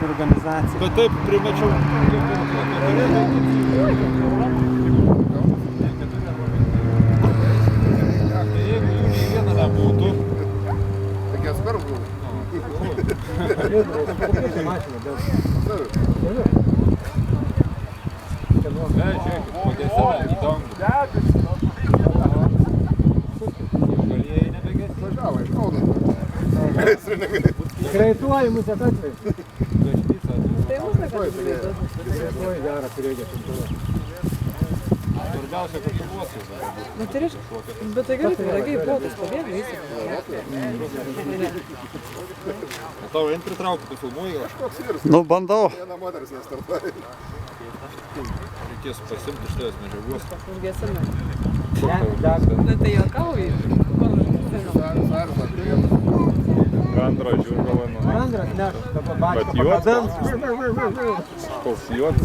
organizacija. Bet taip primečiau. Jeigu jų nei viena nebūtų. Так я скоро буду. Žiūrėkit, padėsime į dangų. Galėjai nebegėti. Važiavai, šaudai. Kreituoji mus atveju. Tai mus nekalbėtų. Kreituoji gerą priegę. Svarbiausia, kad tu vuosi. Nu, tai reiškia, bet tai gerai, tai ragiai plotas pabėga, eisi. O tau eint pritraukti, tu filmuoji gal? Kažkoks vyras. Nu, bandau. Viena moteris nestartuoja. Reikės pasimti iš tavęs medžiagos. Gesame. Na, tai juokauji. Gandrą žiūrgavą nuo Andras, ne, dabar bačką Patjuot? pakabins. Palsijuot.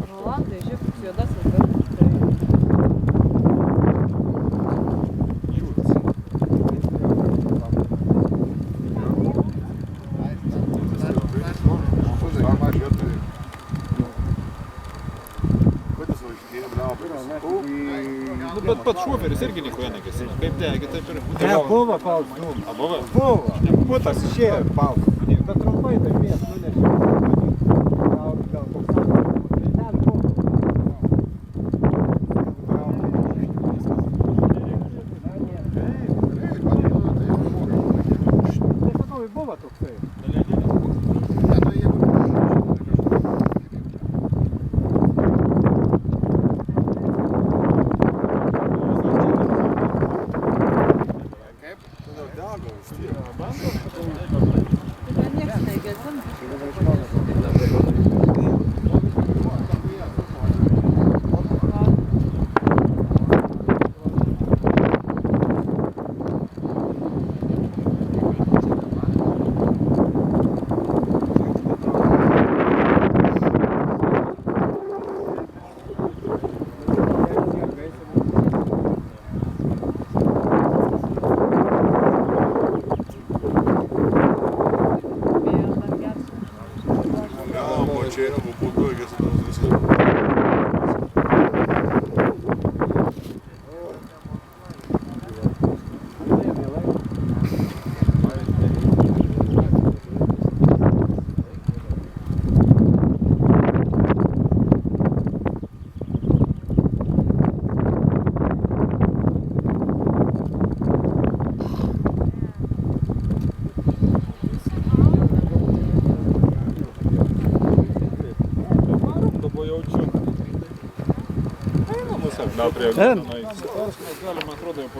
Rolandai, žiūrėk, koks juodasis gardas. Nu, bet pats šoferis irgi nieko nekesina. Kaip degi, taip ir... Ne, buvo pals dūm. A, buvo? Buvo. Putas išėjo pals. Bet trumpai dar mies nunešė. Gal koks sako. Ten buvo. Tai sakau, buvo toksai. Tai nieks negesam. Čia yra būdu, jeigu su tavus viskas. Jaučiu. Eina mus, gal prie galima atrodo jau